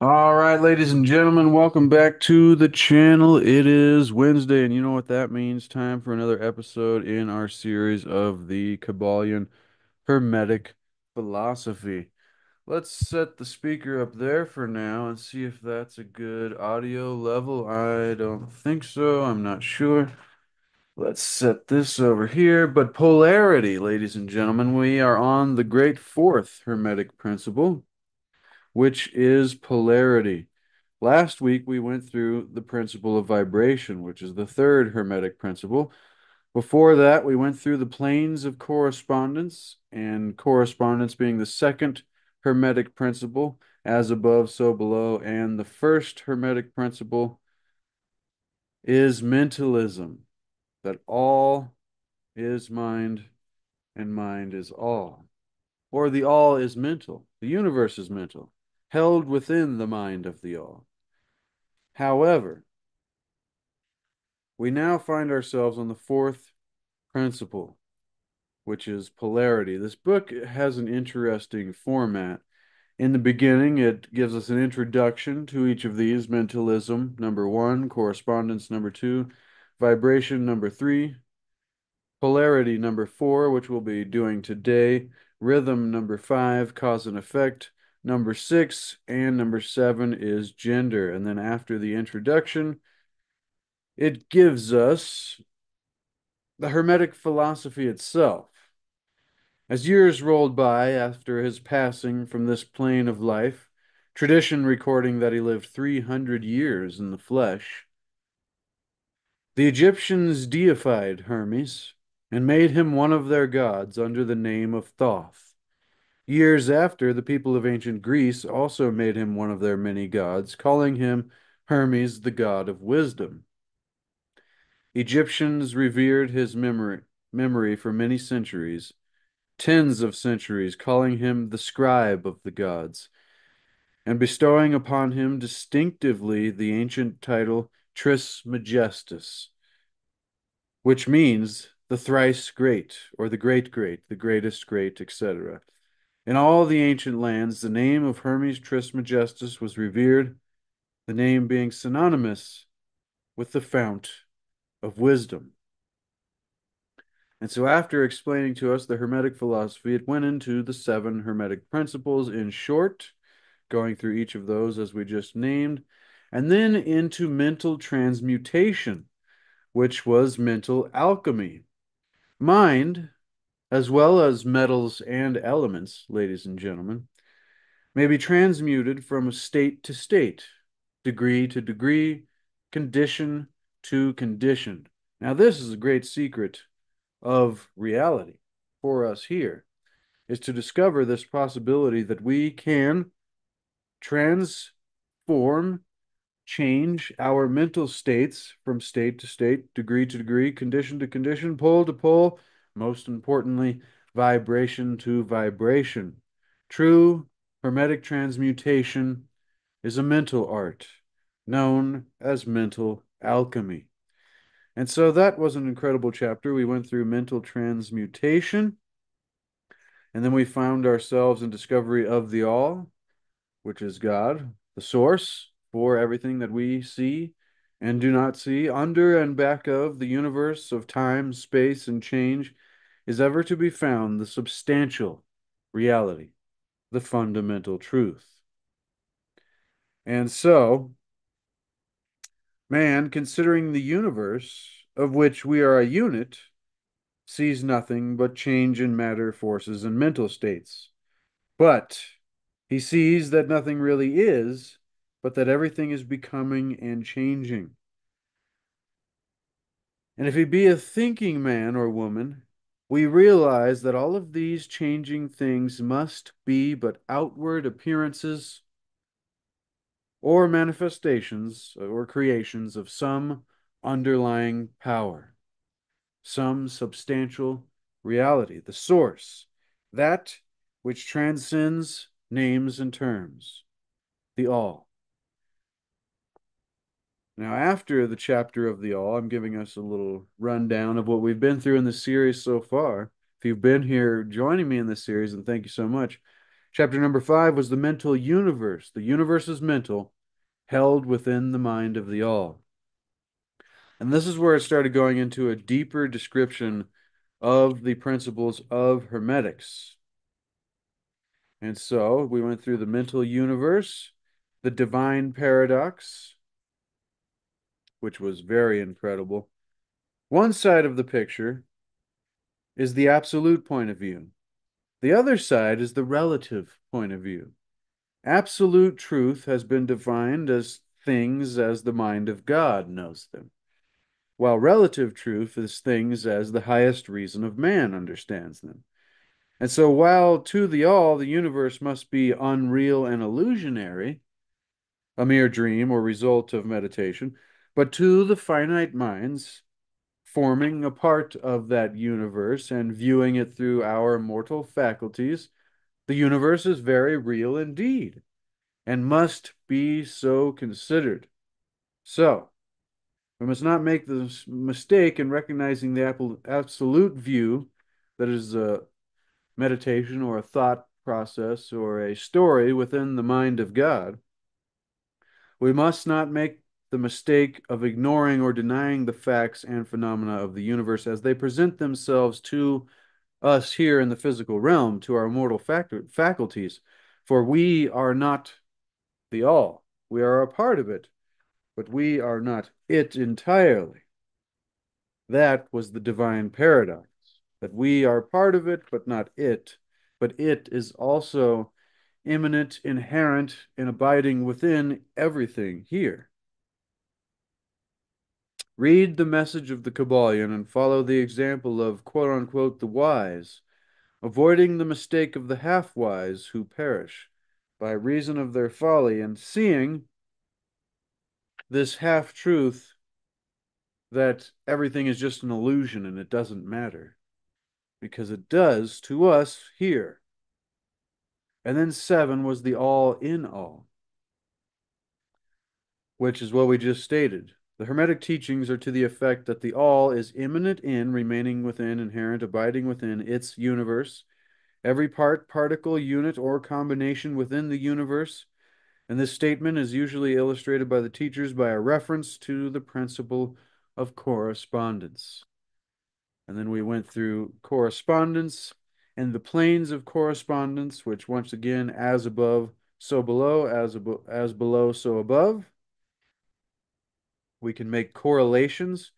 All right, ladies and gentlemen, welcome back to the channel. It is Wednesday, and you know what that means. Time for another episode in our series of the Kybalion Hermetic Philosophy. Let's set the speaker up there for now and see if that's a good audio level. I don't think so. I'm not sure. Let's set this over here. But polarity, ladies and gentlemen, we are on the great fourth Hermetic principle, which is polarity. Last week, we went through the principle of vibration, which is the third Hermetic principle. Before that, we went through the planes of correspondence, and correspondence being the second Hermetic principle, as above, so below. And the first Hermetic principle is mentalism, that all is mind and mind is all. Or the all is mental, the universe is mental, held within the mind of the all. However, we now find ourselves on the fourth principle, which is polarity. This book has an interesting format. In the beginning, it gives us an introduction to each of these: mentalism, number one; correspondence, number two; vibration, number three; polarity, number four, which we'll be doing today; rhythm, number five; cause and effect, number six; and number seven is gender. And then after the introduction, it gives us the Hermetic philosophy itself. As years rolled by after his passing from this plane of life, tradition recording that he lived 300 years in the flesh, the Egyptians deified Hermes and made him one of their gods under the name of Thoth. Years after, the people of ancient Greece also made him one of their many gods, calling him Hermes, the god of wisdom. Egyptians revered his memory for many centuries, tens of centuries, calling him the scribe of the gods, and bestowing upon him distinctively the ancient title Trismegistus, which means the thrice great, or the great great, the greatest great, etc. In all the ancient lands, the name of Hermes Trismegistus was revered, the name being synonymous with the fount of wisdom. And so, after explaining to us the Hermetic philosophy, it went into the seven Hermetic principles in short, going through each of those as we just named, and then into mental transmutation, which was mental alchemy. Mind, as well as metals and elements, ladies and gentlemen, may be transmuted from state to state, degree to degree, condition to condition. Now, this is a great secret of reality for us here, is to discover this possibility that we can transform, change our mental states from state to state, degree to degree, condition to condition, pole to pole, most importantly, vibration to vibration. True Hermetic transmutation is a mental art known as mental alchemy. And so that was an incredible chapter. We went through mental transmutation, and then we found ourselves in discovery of the all, which is God, the source for everything that we see and do not see. Under and back of the universe of time, space, and change is ever to be found the substantial reality, the fundamental truth. And so, man, considering the universe of which we are a unit, sees nothing but change in matter, forces, and mental states. But he sees that nothing really is, but that everything is becoming and changing. And if he be a thinking man or woman, we realize that all of these changing things must be but outward appearances or manifestations or creations of some underlying power, some substantial reality, the source, that which transcends names and terms, the all. Now, after the chapter of the all, I'm giving us a little rundown of what we've been through in the series so far. If you've been here joining me in this series, and thank you so much, Chapter number 5 was the mental universe. The universe is mental, held within the mind of the all. And this is where it started going into a deeper description of the principles of Hermetics. And so we went through the mental universe, the divine paradox, which was very incredible. One side of the picture is the absolute point of view. The other side is the relative point of view. Absolute truth has been defined as things as the mind of God knows them, while relative truth is things as the highest reason of man understands them. And so, while to the all the universe must be unreal and illusionary, a mere dream or result of meditation, but to the finite minds, forming a part of that universe and viewing it through our mortal faculties, the universe is very real indeed and must be so considered. So, we must not make the mistake in recognizing the absolute view that is a meditation or a thought process or a story within the mind of God. We must not make the mistake of ignoring or denying the facts and phenomena of the universe as they present themselves to us here in the physical realm, to our mortal faculties. For we are not the all. We are a part of it, but we are not it entirely. That was the divine paradox, that we are part of it, but not it. But it is also immanent, inherent, and abiding within everything here. Read the message of the Kybalion and follow the example of quote unquote the wise, avoiding the mistake of the half wise who perish by reason of their folly, and seeing this half truth that everything is just an illusion and it doesn't matter, because it does to us here. And then 7 was the all in all, which is what we just stated. The Hermetic teachings are to the effect that the all is immanent in, remaining within, inherent, abiding within its universe, every part, particle, unit, or combination within the universe. And this statement is usually illustrated by the teachers by a reference to the principle of correspondence. And then we went through correspondence and the planes of correspondence, which once again, as above, so below, as below, so above. We can make correlations.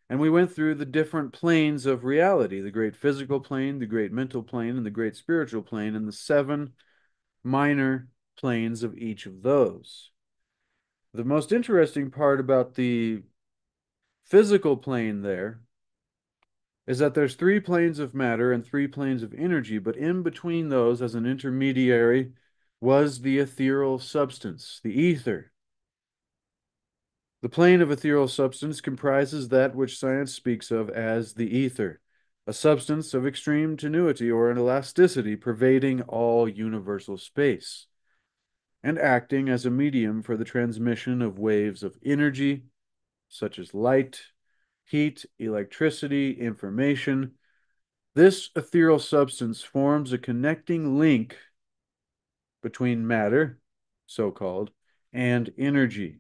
And we went through the different planes of reality, the great physical plane, the great mental plane, and the great spiritual plane, and the 7 minor planes of each of those. The most interesting part about the physical plane there is that there's 3 planes of matter and 3 planes of energy, but in between those, as an intermediary, was the ethereal substance, the ether. The plane of ethereal substance comprises that which science speaks of as the ether, a substance of extreme tenuity or an elasticity pervading all universal space, and acting as a medium for the transmission of waves of energy, such as light, heat, electricity, information. This ethereal substance forms a connecting link between matter, so called, and energy,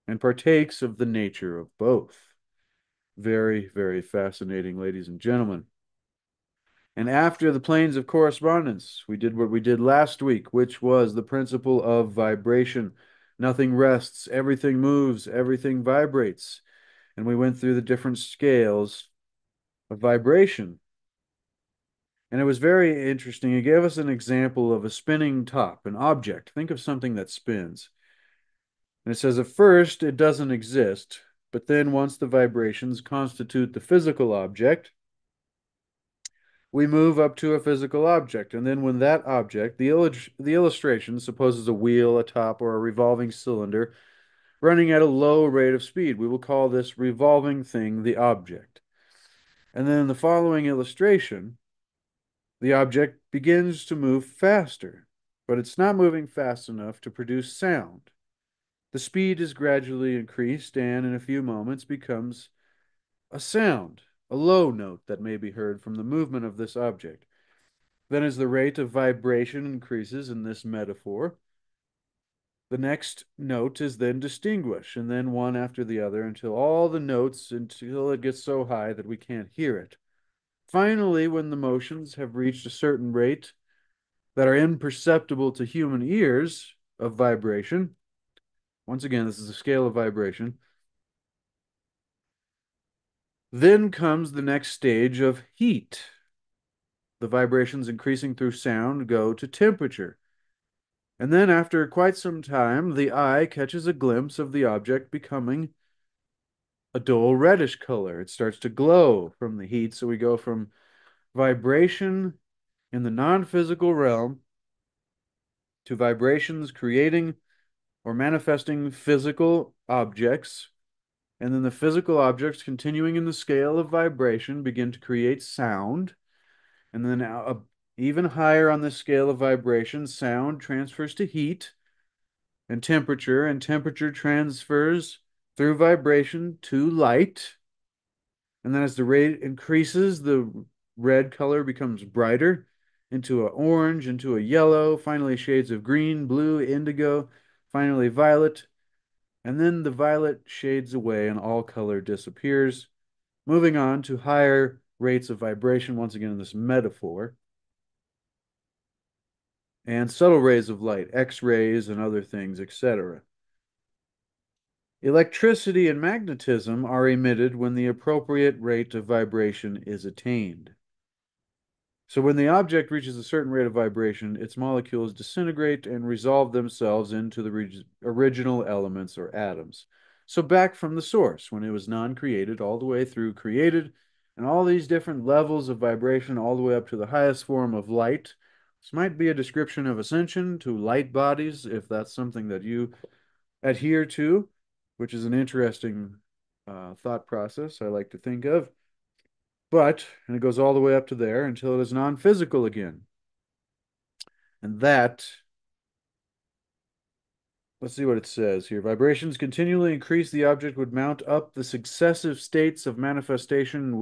and partakes of the nature of both. Very, very fascinating, ladies and gentlemen. And after the planes of correspondence, we did what we did last week, which was the principle of vibration. Nothing rests, everything moves, everything vibrates. And we went through the different scales of vibration. And it was very interesting. It gave us an example of a spinning top, an object. Think of something that spins. And it says at first it doesn't exist, but then once the vibrations constitute the physical object, we move up to a physical object. And then when that object, the illustration supposes a wheel, a top, or a revolving cylinder running at a low rate of speed. We will call this revolving thing the object. And then in the following illustration, the object begins to move faster, but it's not moving fast enough to produce sound. The speed is gradually increased and in a few moments becomes a sound, a low note that may be heard from the movement of this object. Then, as the rate of vibration increases in this metaphor, the next note is then distinguished, and then one after the other until all the notes, until it gets so high that we can't hear it. Finally, when the motions have reached a certain rate that are imperceptible to human ears of vibration, once again, this is a scale of vibration, then comes the next stage of heat. The vibrations increasing through sound go to temperature. And then, after quite some time, the eye catches a glimpse of the object becoming a dull reddish color. It starts to glow from the heat. So we go from vibration in the non physical realm to vibrations creating or manifesting physical objects. And then the physical objects, continuing in the scale of vibration, begin to create sound. And then even higher on the scale of vibration, sound transfers to heat and temperature transfers through vibration to light. And then as the rate increases, the red color becomes brighter into an orange, into a yellow, finally shades of green, blue, indigo, finally violet. And then the violet shades away and all color disappears, moving on to higher rates of vibration, once again in this metaphor, and subtle rays of light, X-rays and other things, etc. Electricity and magnetism are emitted when the appropriate rate of vibration is attained. So when the object reaches a certain rate of vibration, its molecules disintegrate and resolve themselves into the original elements or atoms. So back from the source, when it was non-created, all the way through created, and all these different levels of vibration, all the way up to the highest form of light. This might be a description of ascension to light bodies, if that's something that you adhere to, which is an interesting thought process I like to think of. And it goes all the way up to there until it is non-physical again. And that, let's see what it says here. Vibrations continually increase. The object would mount up the successive states of manifestation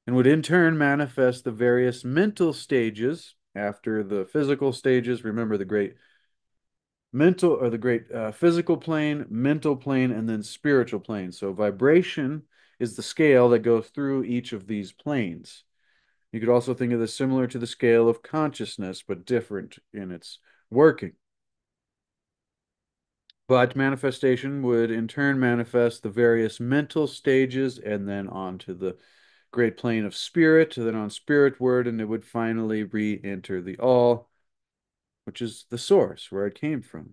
and would in turn manifest the various mental stages after the physical stages. Remember the great physical plane, mental plane, and then spiritual plane. So vibration is the scale that goes through each of these planes. You could also think of this similar to the scale of consciousness, but different in its working. But manifestation would in turn manifest the various mental stages and then on to the great plane of spirit, then on spiritward, and it would finally re-enter the all, which is the source where it came from.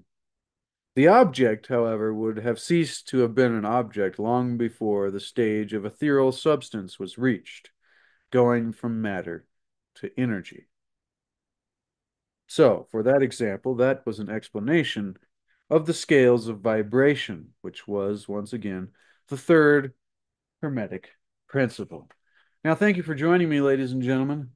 The object, however, would have ceased to have been an object long before the stage of ethereal substance was reached, going from matter to energy. So, for that example, that was an explanation of the scales of vibration, which was, once again, the third Hermetic principle. Now, thank you for joining me, ladies and gentlemen.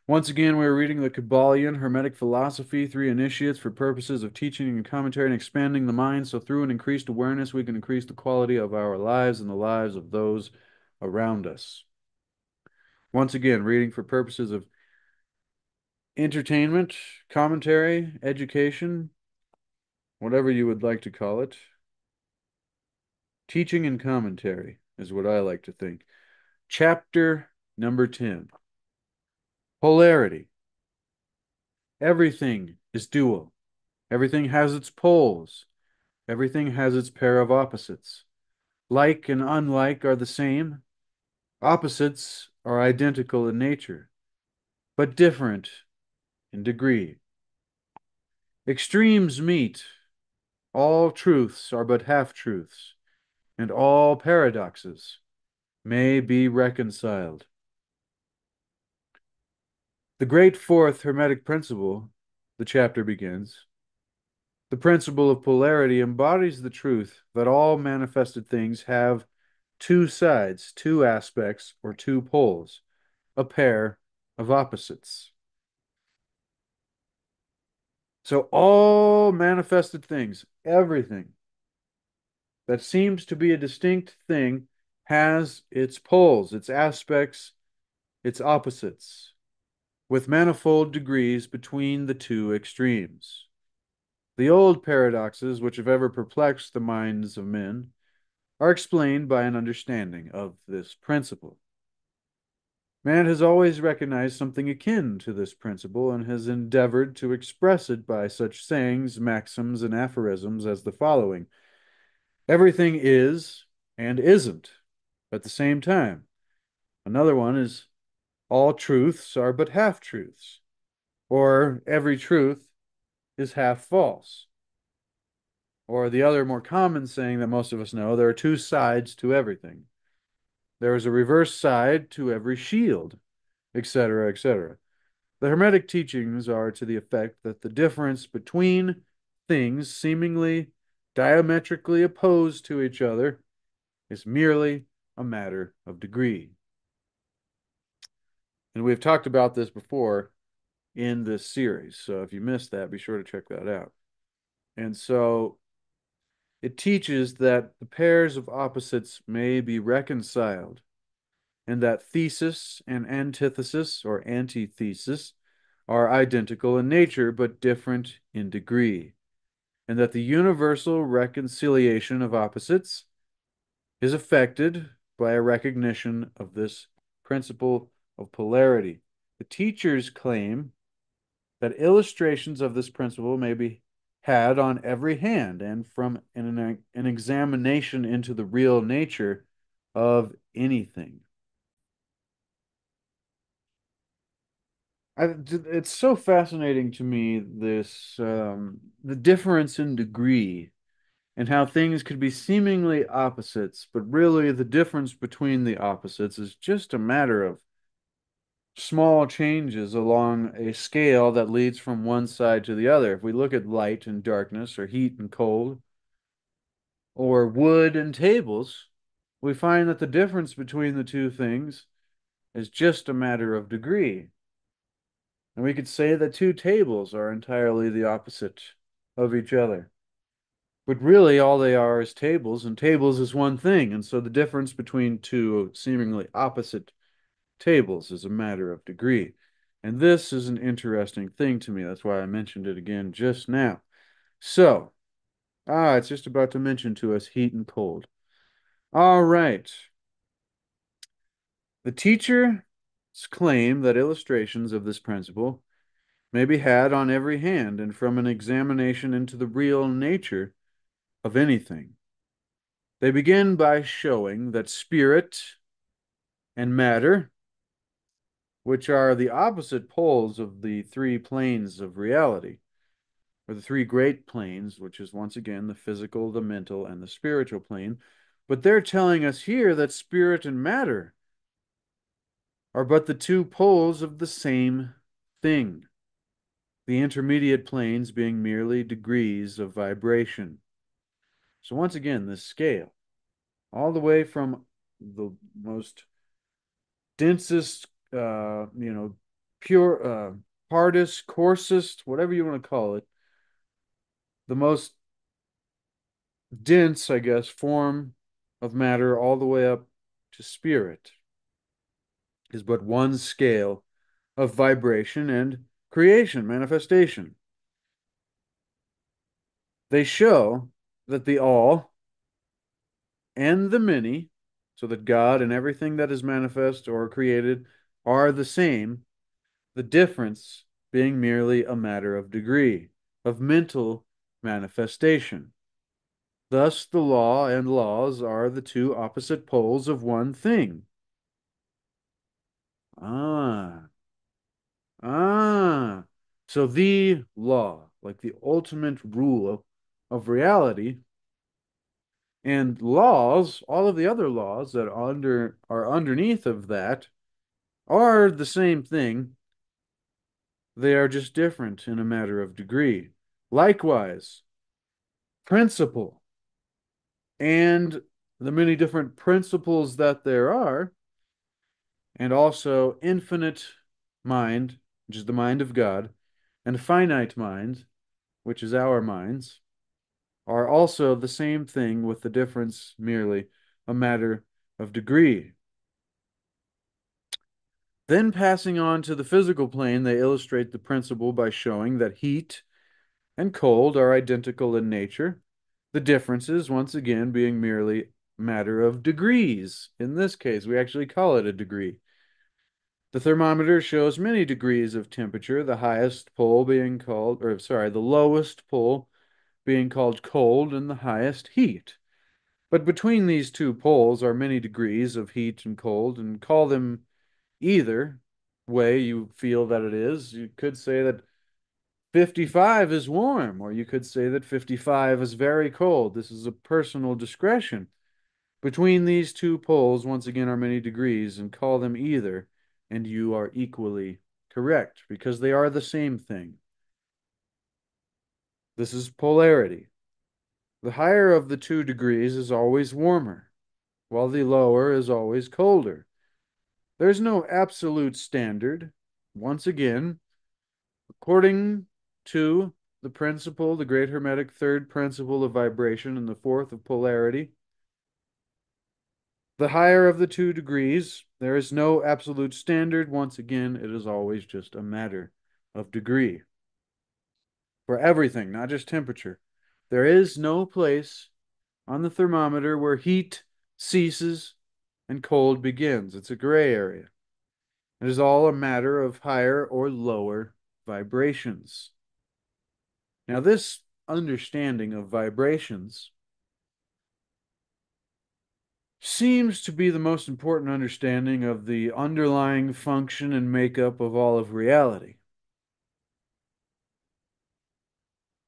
Once again, we are reading the Kybalion, Hermetic Philosophy, Three Initiates for purposes of teaching and commentary and expanding the mind. So through an increased awareness, we can increase the quality of our lives and the lives of those around us. Once again, reading for purposes of entertainment, commentary, education, whatever you would like to call it. Teaching and commentary is what I like to think. Chapter number 10. Polarity. Everything is dual. Everything has its poles. Everything has its pair of opposites. Like and unlike are the same. Opposites are identical in nature, but different in degree. Extremes meet. All truths are but half-truths, and all paradoxes may be reconciled. The great fourth Hermetic principle, the chapter begins, the principle of polarity embodies the truth that all manifested things have two sides, two aspects, or two poles, a pair of opposites. So all manifested things, everything that seems to be a distinct thing has its poles, its aspects, its opposites. with manifold degrees between the two extremes. The old paradoxes which have ever perplexed the minds of men are explained by an understanding of this principle. Man has always recognized something akin to this principle and has endeavored to express it by such sayings, maxims, and aphorisms as the following: everything is and isn't at the same time. Another one is all truths are but half truths, or every truth is half false. Or the other more common saying that most of us know, there are two sides to everything. There is a reverse side to every shield, etc., etc. The Hermetic teachings are to the effect that the difference between things seemingly diametrically opposed to each other is merely a matter of degree. And we've talked about this before in this series. So if you missed that, be sure to check that out. And so it teaches that the pairs of opposites may be reconciled, and that thesis and antithesis or antithesis are identical in nature but different in degree, and that the universal reconciliation of opposites is effected by a recognition of this principle of polarity. The teachers claim that illustrations of this principle may be had on every hand, and from an examination into the real nature of anything. It's so fascinating to me, this the difference in degree and how things could be seemingly opposites, but really the difference between the opposites is just a matter of small changes along a scale that leads from one side to the other. If we look at light and darkness, or heat and cold, or wood and tables, we find that the difference between the two things is just a matter of degree. And we could say that two tables are entirely the opposite of each other. But really, all they are is tables, and tables is one thing. And so the difference between two seemingly opposite tables is a matter of degree. And this is an interesting thing to me. That's why I mentioned it again just now. So, it's just about to mention to us heat and cold. All right. The teachers claim that illustrations of this principle may be had on every hand and from an examination into the real nature of anything. They begin by showing that spirit and matter, which are the opposite poles of the three planes of reality, or the three great planes, which is once again the physical, the mental, and the spiritual plane. But they're telling us here that spirit and matter are but the two poles of the same thing, the intermediate planes being merely degrees of vibration. So once again, this scale, all the way from the most densest, pure, hardest, coarsest, whatever you want to call it, the most dense, I guess, form of matter, all the way up to spirit, is but one scale of vibration and creation, manifestation. They show that the all and the many, so that God and everything that is manifest or created are the same, the difference being merely a matter of degree, of mental manifestation. Thus, the law and laws are the two opposite poles of one thing. Ah, ah. So the law, like the ultimate rule of reality, and laws, all of the other laws that are underneath of that, are the same thing. They are just different in a matter of degree. Likewise, principle and the many different principles that there are, and also infinite mind, which is the mind of God, and finite mind, which is our minds, are also the same thing, with the difference merely a matter of degree. Then passing on to the physical plane, they illustrate the principle by showing that heat and cold are identical in nature, the differences, once again, being merely matter of degrees. In this case, we actually call it a degree. The thermometer shows many degrees of temperature, the highest pole being called, or sorry, the lowest pole being called cold and the highest heat. But between these two poles are many degrees of heat and cold, and call them either way you feel that it is. You could say that 55 is warm, or you could say that 55 is very cold. This is a personal discretion. Between these two poles, once again, are many degrees, and call them either, and you are equally correct, because they are the same thing. This is polarity. The higher of the two degrees is always warmer, while the lower is always colder. There's no absolute standard. Once again, according to the principle, the great Hermetic third principle of vibration and the fourth of polarity, the higher of the two degrees, there is no absolute standard. Once again, it is always just a matter of degree for everything, not just temperature. There is no place on the thermometer where heat ceases and cold begins. It's a gray area. It is all a matter of higher or lower vibrations. Now, this understanding of vibrations seems to be the most important understanding of the underlying function and makeup of all of reality.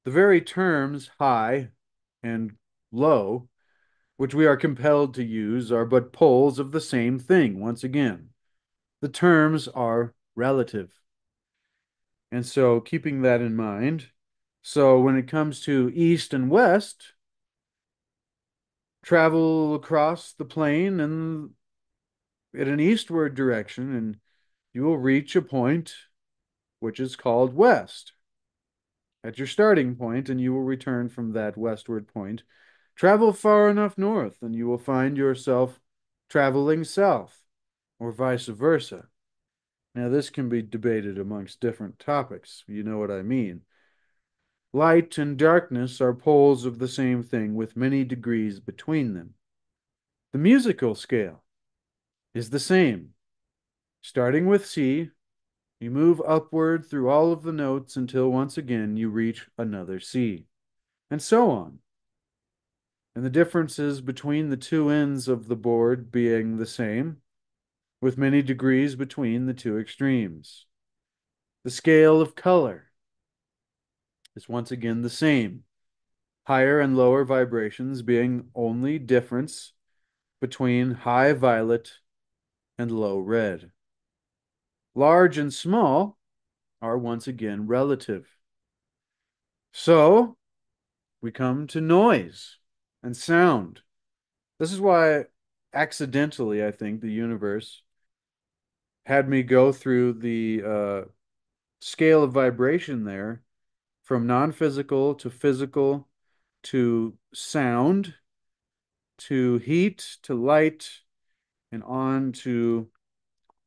The very terms high and low, which we are compelled to use, are but poles of the same thing, once again. The terms are relative. And so, keeping that in mind, so when it comes to east and west, travel across the plane and in an eastward direction, and you will reach a point which is called west at your starting point, and you will return from that westward point. Travel far enough north, and you will find yourself traveling south, or vice versa. Now, this can be debated amongst different topics. You know what I mean. Light and darkness are poles of the same thing with many degrees between them. The musical scale is the same. Starting with C, you move upward through all of the notes until once again you reach another C, and so on. And the differences between the two ends of the board being the same, with many degrees between the two extremes. The scale of color is once again the same, higher and lower vibrations being only difference between high violet and low red. Large and small are once again relative. So we come to noise and sound. This is why, accidentally, I think the universe had me go through the scale of vibration there from non physical to physical to sound to heat to light and on to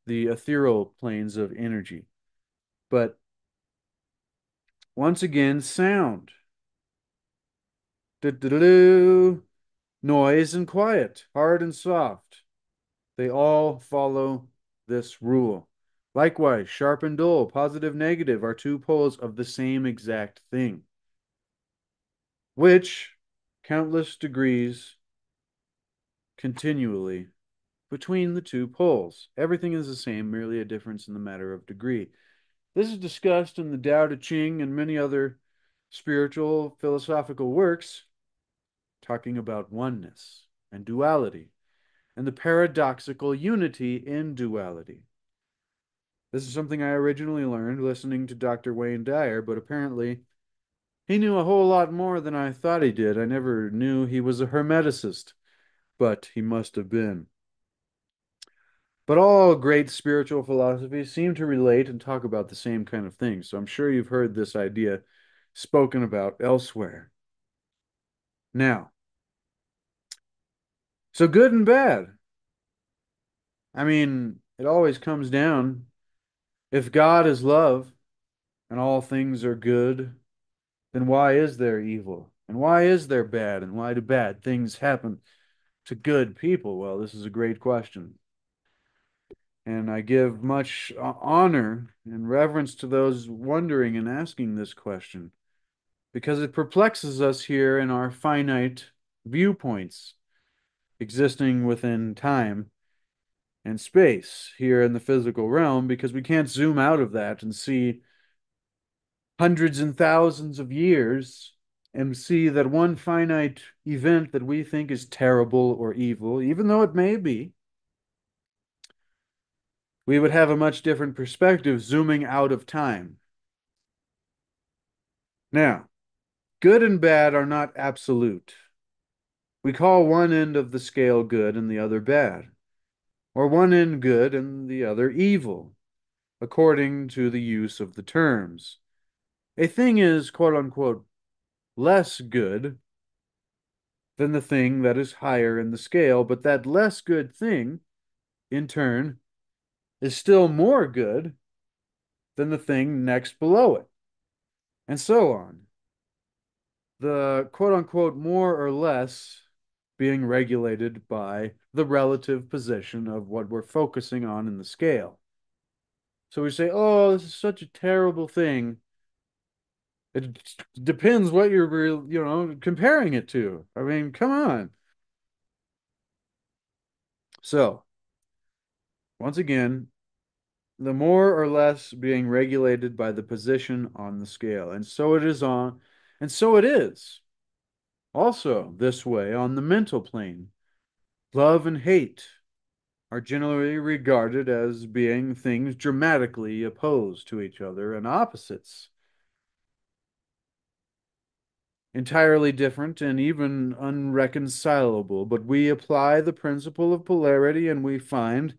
the ethereal planes of energy. But once again, sound. Do-do-do-do. Noise and quiet, hard and soft. They all follow this rule. Likewise, sharp and dull, positive, negative are two poles of the same exact thing, which countless degrees continually between the two poles. Everything is the same, merely a difference in the matter of degree. This is discussed in the Tao Te Ching and many other spiritual philosophical works, talking about oneness and duality and the paradoxical unity in duality. This is something I originally learned listening to Dr. Wayne Dyer, but apparently he knew a whole lot more than I thought he did. I never knew he was a Hermeticist, but he must have been. But all great spiritual philosophies seem to relate and talk about the same kind of things, so I'm sure you've heard this idea spoken about elsewhere. Now, so good and bad. I mean, it always comes down, if God is love and all things are good, then why is there evil? And why is there bad? And why do bad things happen to good people? Well, this is a great question. And I give much honor and reverence to those wondering and asking this question because it perplexes us here in our finite viewpoints existing within time and space here in the physical realm because we can't zoom out of that and see hundreds and thousands of years and see that one finite event that we think is terrible or evil, even though it may be, we would have a much different perspective zooming out of time. Now, good and bad are not absolute. We call one end of the scale good and the other bad, or one end good and the other evil, according to the use of the terms. A thing is, quote unquote, less good than the thing that is higher in the scale, but that less good thing, in turn, is still more good than the thing next below it, and so on. The quote unquote more or less being regulated by the relative position of what we're focusing on in the scale. So we say, oh, this is such a terrible thing. It depends what you're, comparing it to. I mean, come on. So, once again, the more or less being regulated by the position on the scale. And so it is also this way on the mental plane. Love and hate are generally regarded as being things dramatically opposed to each other and opposites, entirely different and even unreconcilable. But we apply the principle of polarity and we find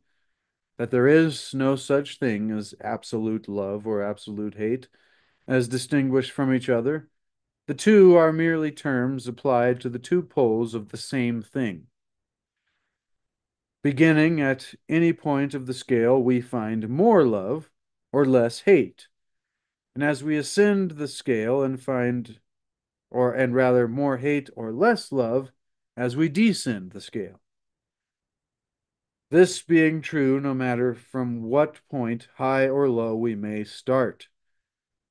that there is no such thing as absolute love or absolute hate, as distinguished from each other. The two are merely terms applied to the two poles of the same thing. Beginning at any point of the scale, we find more love or less hate. And as we ascend the scale and find, and rather more hate or less love as we descend the scale. This being true no matter from what point, high or low, we may start.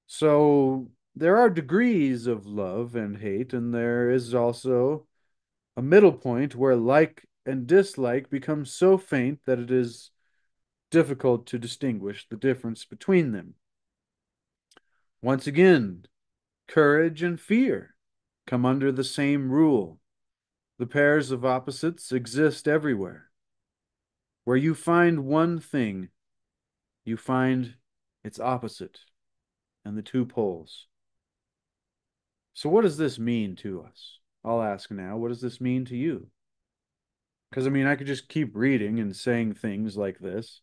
So there are degrees of love and hate, and there is also a middle point where like and dislike become so faint that it is difficult to distinguish the difference between them. Once again, courage and fear come under the same rule. The pairs of opposites exist everywhere. Where you find one thing, you find its opposite and the two poles. So, what does this mean to us? I'll ask now, what does this mean to you? Because, I mean, I could just keep reading and saying things like this.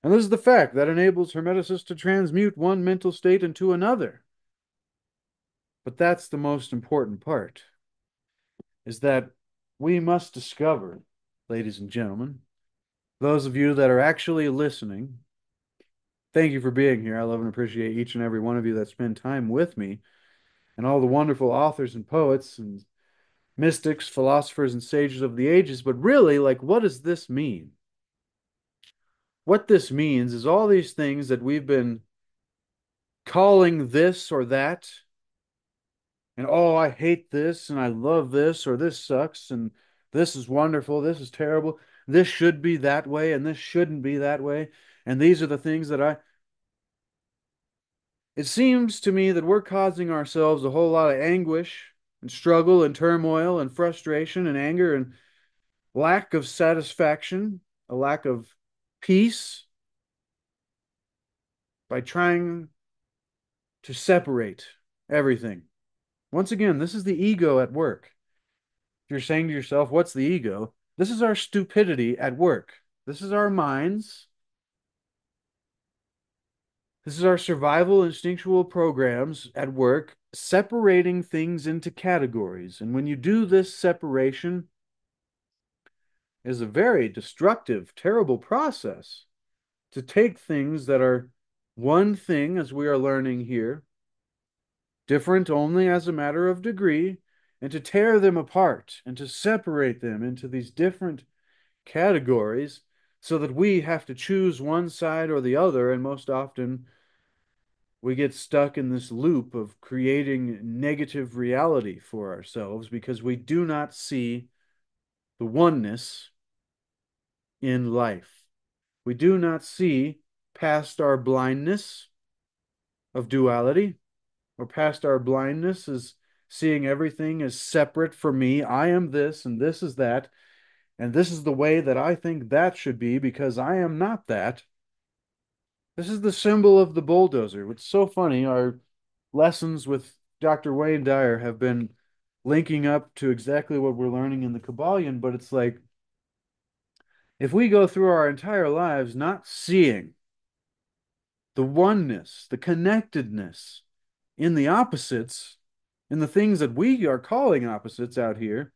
And this is the fact that enables Hermeticists to transmute one mental state into another. But that's the most important part, is that we must discover, ladies and gentlemen, those of you that are actually listening, thank you for being here. I love and appreciate each and every one of you that spend time with me and all the wonderful authors and poets and mystics, philosophers, and sages of the ages. But really, like, what does this mean? What this means is all these things that we've been calling this or that, and oh, I hate this and I love this, or this sucks and this is wonderful, this is terrible, this should be that way and this shouldn't be that way, and these are the things that it seems to me that we're causing ourselves a whole lot of anguish and struggle and turmoil and frustration and anger and lack of satisfaction, a lack of peace by trying to separate everything. Once again, this is the ego at work. If you're saying to yourself, what's the ego? This is our stupidity at work. This is our minds. This is our survival instinctual programs at work, separating things into categories. And when you do this separation, is a very destructive, terrible process. to take things that are one thing, as we are learning here, different only as a matter of degree, and to tear them apart and to separate them into these different categories so that we have to choose one side or the other. And most often we get stuck in this loop of creating negative reality for ourselves because we do not see the oneness in life. We do not see past our blindness of duality, or past our blindness as seeing everything as separate from me. I am this and this is that, and this is the way that I think that should be because I am not that. This is the symbol of the bulldozer. It's so funny. Our lessons with Dr. Wayne Dyer have been linking up to exactly what we're learning in the Kybalion, but it's like if we go through our entire lives not seeing the oneness, the connectedness in the opposites, in the things that we are calling opposites out here,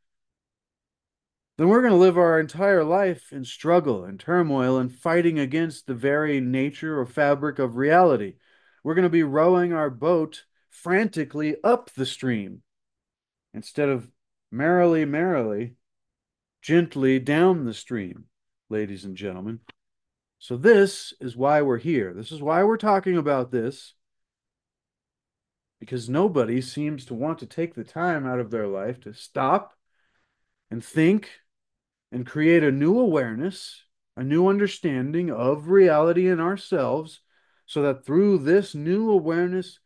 then we're going to live our entire life in struggle and turmoil and fighting against the very nature or fabric of reality. We're going to be rowing our boat frantically up the stream instead of merrily, merrily, gently down the stream, ladies and gentlemen. So, this is why we're here. This is why we're talking about this, because nobody seems to want to take the time out of their life to stop and think and create a new awareness, a new understanding of reality in ourselves, so that through this new awareness,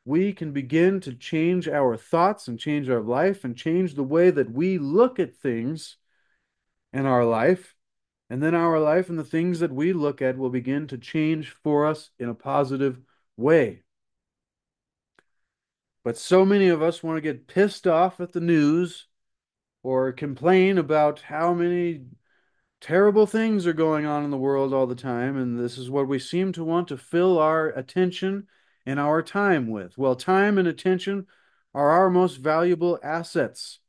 we can begin to change our thoughts and change our life and change the way that we look at things in our life. And then our life and the things that we look at will begin to change for us in a positive way. But so many of us want to get pissed off at the news or complain about how many terrible things are going on in the world all the time, and this is what we seem to want to fill our attention and our time with. Well, time and attention are our most valuable assets.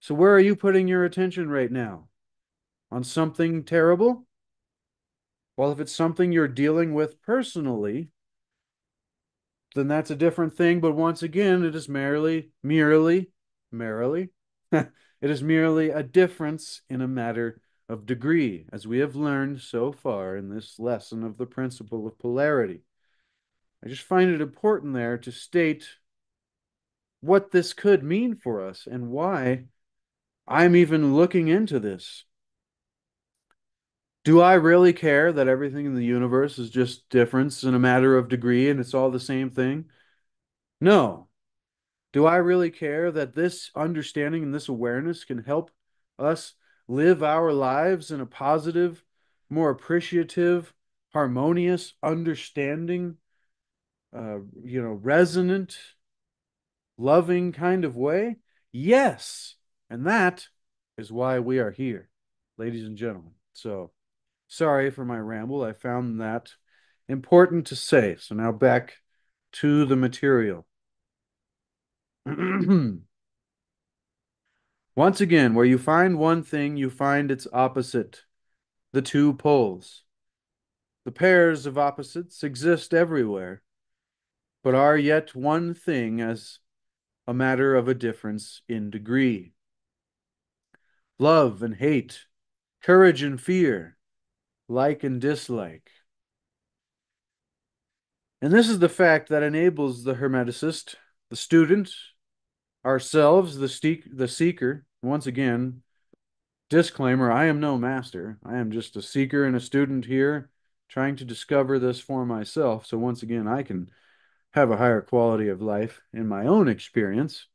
So where are you putting your attention right now? On something terrible? Well, if it's something you're dealing with personally, then that's a different thing. But once again, it is merely, it is merely a difference in a matter of degree, as we have learned so far in this lesson of the principle of polarity. I just find it important there to state what this could mean for us and why I'm even looking into this. Do I really care that everything in the universe is just difference in a matter of degree and it's all the same thing? No. Do I really care that this understanding and this awareness can help us live our lives in a positive, more appreciative, harmonious, understanding, resonant, loving kind of way? Yes. And that is why we are here, ladies and gentlemen. So, sorry for my ramble. I found that important to say. So, now back to the material. Once again, where you find one thing, you find its opposite, the two poles. The pairs of opposites exist everywhere, but are yet one thing as a matter of a difference in degree. Love and hate, courage and fear, like and dislike. And this is the fact that enables the Hermeticist, the student, ourselves, the seeker. Once again, disclaimer, I am no master. I am just a seeker and a student here trying to discover this for myself. So once again, I can have a higher quality of life in my own experience.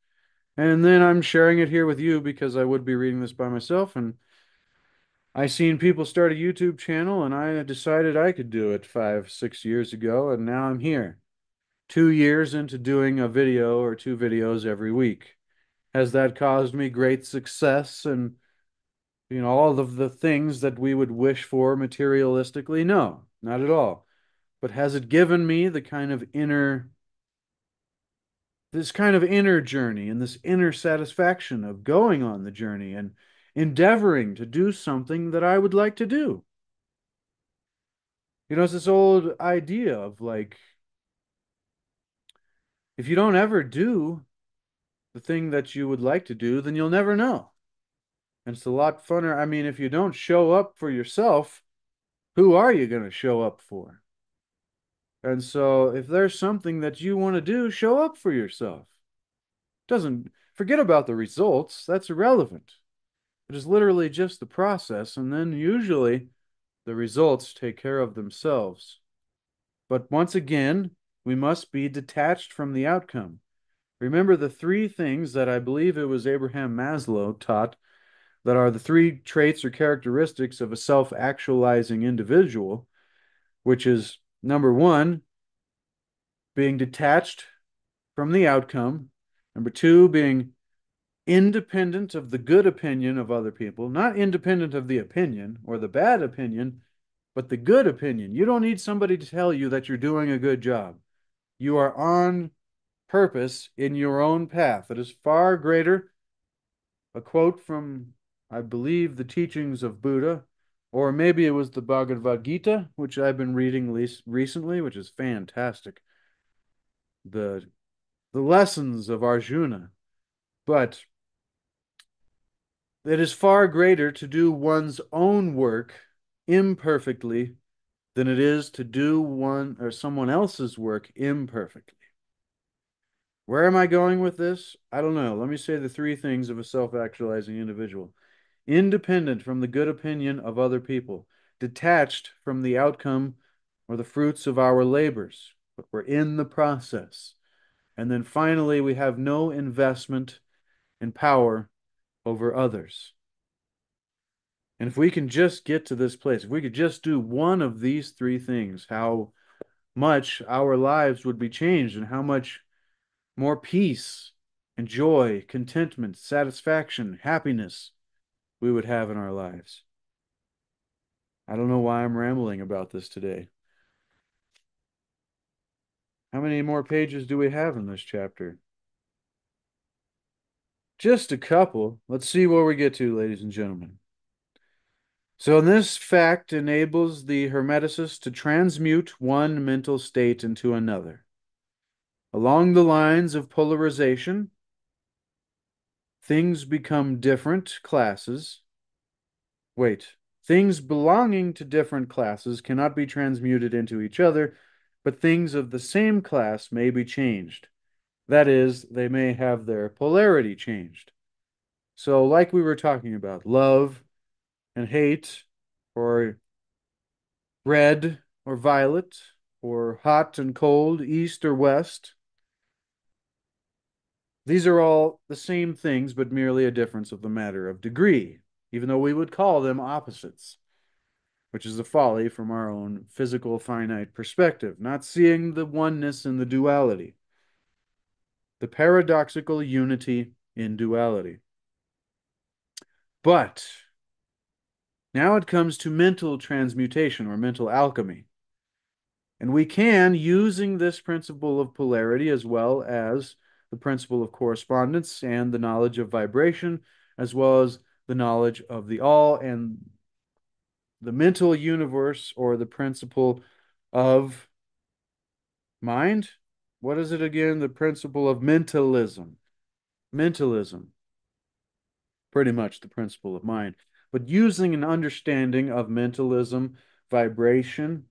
And then I'm sharing it here with you because I would be reading this by myself. And I seen people start a YouTube channel and I decided I could do it 5, 6 years ago. And now I'm here, 2 years into doing a video or two videos every week. Has that caused me great success and all of the things that we would wish for materialistically? No, not at all. But has it given me this kind of inner journey and this inner satisfaction of going on the journey and endeavoring to do something that I would like to do? It's this old idea of like, if you don't ever do the thing that you would like to do, then you'll never know. And it's a lot funner. I mean, if you don't show up for yourself, who are you going to show up for? And so if there's something that you want to do, show up for yourself. Doesn't forget about the results. That's irrelevant. It is literally just the process, and then usually the results take care of themselves. But once again, we must be detached from the outcome. Remember the three things that I believe it was Abraham Maslow taught that are the three traits or characteristics of a self-actualizing individual, which is number one, being detached from the outcome. Number two, being independent of the good opinion of other people, not independent of the opinion or the bad opinion, but the good opinion. You don't need somebody to tell you that you're doing a good job. You are on purpose in your own path. It is far greater. A quote from, I believe, the teachings of Buddha, or maybe it was the Bhagavad Gita, which I've been reading recently, which is fantastic. The the lessons of Arjuna. But it is far greater to do one's own work imperfectly than it is to do one or someone else's work imperfectly. Where am I going with this? I don't know. Let me say the three things of a self-actualizing individual. Independent from the good opinion of other people, detached from the outcome or the fruits of our labors, but we're in the process. And then finally, we have no investment in power over others. And if we can just get to this place, if we could just do one of these three things, how much our lives would be changed and how much more peace and joy, contentment, satisfaction, happiness we would have in our lives. I don't know why I'm rambling about this today. How many more pages do we have in this chapter? Just a couple. Let's see where we get to, ladies and gentlemen. So, this fact enables the Hermeticist to transmute one mental state into another. Along the lines of polarization, things become different classes. Wait, things belonging to different classes cannot be transmuted into each other, but things of the same class may be changed. That is, they may have their polarity changed. So, like we were talking about, love and hate, or red or violet, or hot and cold, east or west, these are all the same things, but merely a difference of the matter of degree, even though we would call them opposites, which is a folly from our own physical finite perspective, not seeing the oneness in the duality, the paradoxical unity in duality. But now it comes to mental transmutation or mental alchemy. And we can, using this principle of polarity as well as the principle of correspondence and the knowledge of vibration, as well as the knowledge of the all and the mental universe or the principle of mind. What is it again? The principle of mentalism. Mentalism, pretty much the principle of mind. But using an understanding of mentalism, vibration,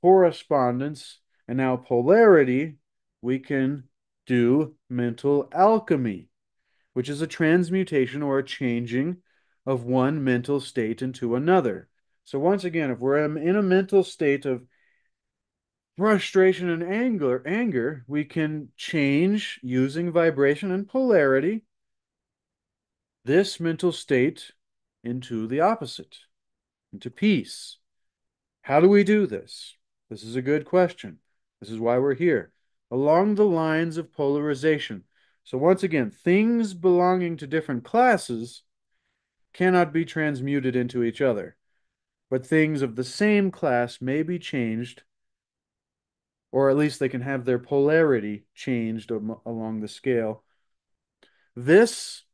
correspondence, and now polarity, we can do mental alchemy, which is a transmutation or a changing of one mental state into another. So once again, if we're in a mental state of frustration and anger, we can change using vibration and polarity this mental state into the opposite, into peace. How do we do this? This is a good question. This is why we're here. Along the lines of polarization. So once again, things belonging to different classes cannot be transmuted into each other, but things of the same class may be changed, or at least they can have their polarity changed along the scale. This,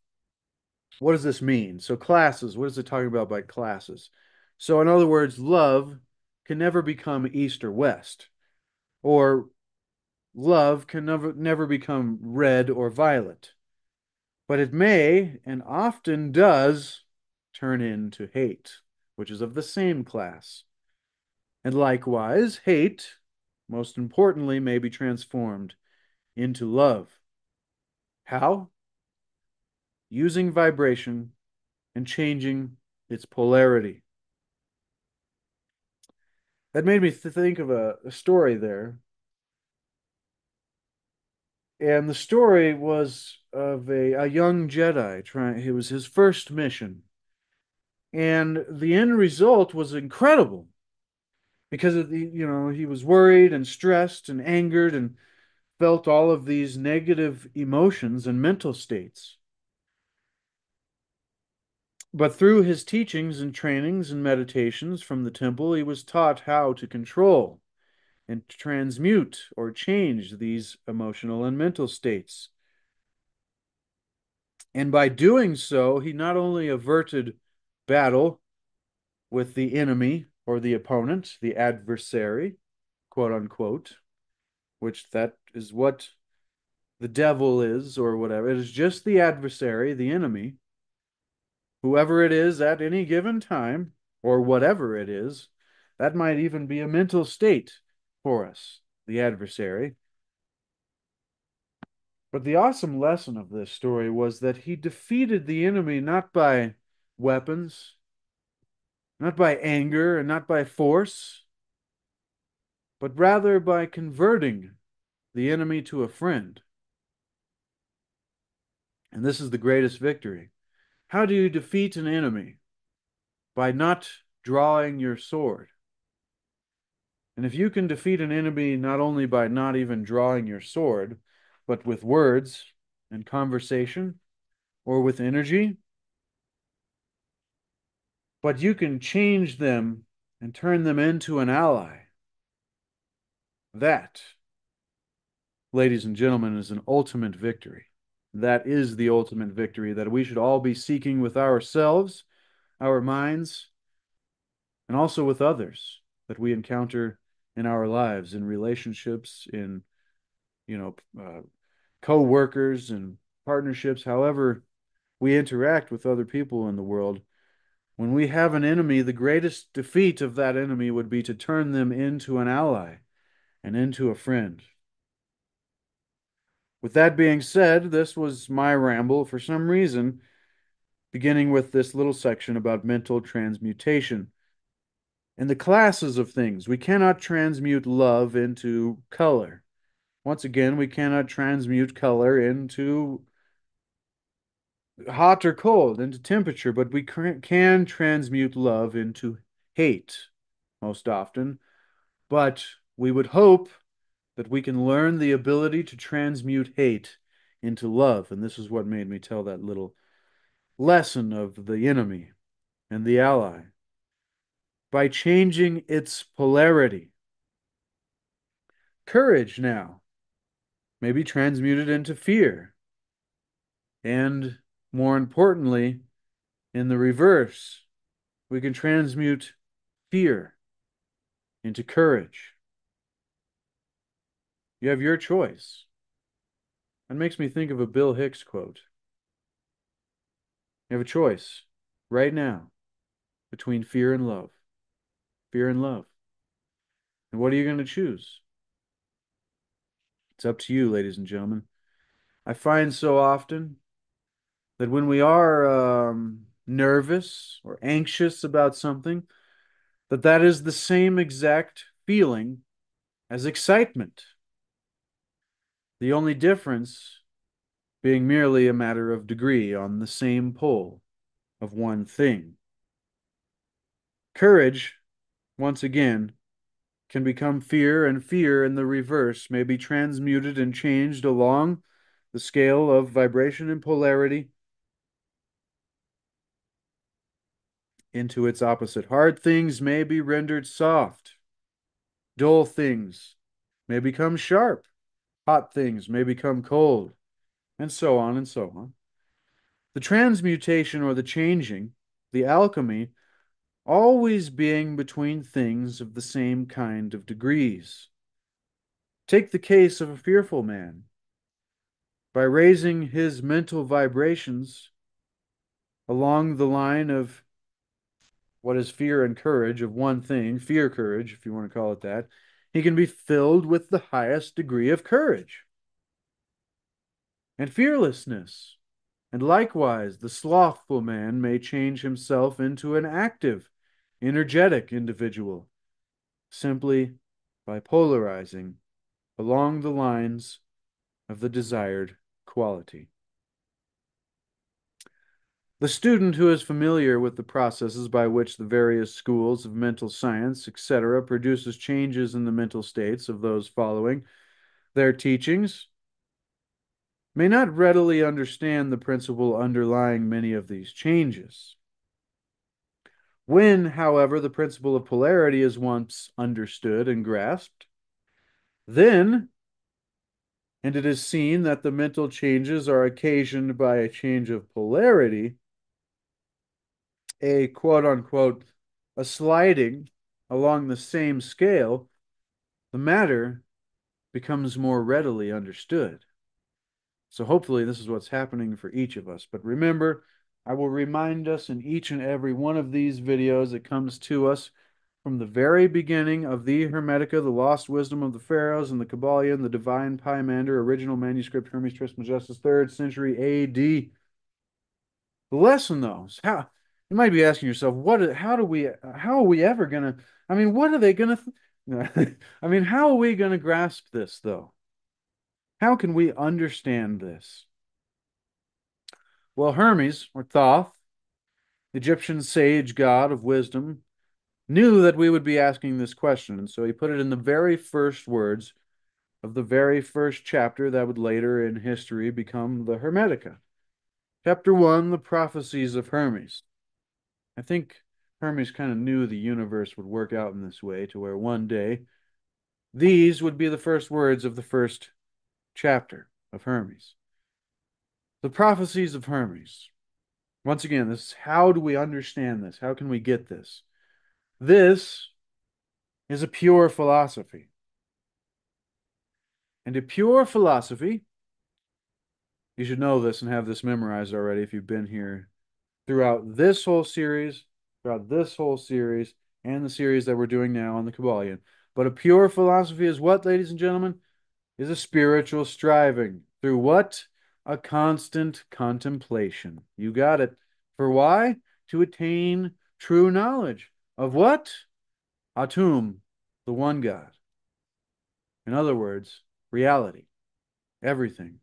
what does this mean? So classes, what is it talking about by classes? So in other words, love can never become east or west, or love can never become red or violet. But it may, and often does, turn into hate, which is of the same class. And likewise, hate, most importantly, may be transformed into love. How? Using vibration and changing its polarity. That made me think of a story there. And the story was of a young Jedi trying, it was his first mission. And the end result was incredible because of he was worried and stressed and angered and felt all of these negative emotions and mental states. But through his teachings and trainings and meditations from the temple, he was taught how to control and transmute or change these emotional and mental states. And by doing so, he not only averted battle with the enemy or the opponent, the adversary, quote unquote, which that is what the devil is or whatever. It is just the adversary, the enemy, whoever it is at any given time, or whatever it is. That might even be a mental state for us, the adversary. But the awesome lesson of this story was that he defeated the enemy not by weapons, not by anger, and not by force, but rather by converting the enemy to a friend. And this is the greatest victory. How do you defeat an enemy? By not drawing your sword. And if you can defeat an enemy not only by not even drawing your sword, but with words and conversation or with energy, but you can change them and turn them into an ally. That, ladies and gentlemen, is an ultimate victory. That is the ultimate victory that we should all be seeking with ourselves, our minds, and also with others that we encounter in our lives, in relationships, in you know, uh, co-workers and partnerships, however we interact with other people in the world. When we have an enemy, the greatest defeat of that enemy would be to turn them into an ally and into a friend. With that being said, this was my ramble for some reason, beginning with this little section about mental transmutation. In the classes of things, we cannot transmute love into color. Once again, we cannot transmute color into hot or cold, into temperature, but we can transmute love into hate most often. But we would hope that we can learn the ability to transmute hate into love. And this is what made me tell that little lesson of the enemy and the ally. By changing its polarity. Courage now may be transmuted into fear. And more importantly, in the reverse, we can transmute fear into courage. You have your choice. That makes me think of a Bill Hicks quote. You have a choice right now between fear and love. Fear and love. And what are you going to choose? It's up to you, ladies and gentlemen. I find so often that when we are nervous or anxious about something, that is the same exact feeling as excitement. The only difference being merely a matter of degree on the same pole of one thing. Courage, once again, can become fear, and fear in the reverse may be transmuted and changed along the scale of vibration and polarity into its opposite. Hard things may be rendered soft. Dull things may become sharp. Hot things may become cold, and so on and so on. The transmutation or the changing, the alchemy, always being between things of the same kind of degrees. Take the case of a fearful man. By raising his mental vibrations along the line of what is fear and courage of one thing, fear courage, if you want to call it that, he can be filled with the highest degree of courage and fearlessness. And likewise, the slothful man may change himself into an active, energetic individual simply by polarizing along the lines of the desired quality. The student who is familiar with the processes by which the various schools of mental science, etc., produces changes in the mental states of those following their teachings may not readily understand the principle underlying many of these changes. When, however, the principle of polarity is once understood and grasped, then, and it is seen that the mental changes are occasioned by a change of polarity, a quote unquote, a sliding along the same scale, the matter becomes more readily understood. So hopefully this is what's happening for each of us. But remember, I will remind us in each and every one of these videos, it comes to us from the very beginning of the Hermetica, the lost wisdom of the pharaohs, and the Kybalion, the divine Pymander, original manuscript, Hermes Trismegistus, 3rd century A.D. The lesson, though, is how you might be asking yourself, how are we ever gonna? I mean, what are they gonna? I mean, how are we gonna grasp this, though? How can we understand this? Well, Hermes, or Thoth, Egyptian sage god of wisdom, knew that we would be asking this question, and so he put it in the very first words of the very first chapter that would later in history become the Hermetica. Chapter 1, the prophecies of Hermes. I think Hermes kind of knew the universe would work out in this way to where one day these would be the first words of the first chapter of Hermes. The prophecies of Hermes. Once again, this is how do we understand this? How can we get this? This is a pure philosophy. And a pure philosophy, you should know this and have this memorized already if you've been here throughout this whole series, and the series that we're doing now on the Kybalion. But a pure philosophy is what, ladies and gentlemen? Is a spiritual striving. Through what? A constant contemplation. You got it. For why? To attain true knowledge. Of what? Atum, the one God. In other words, reality, everything,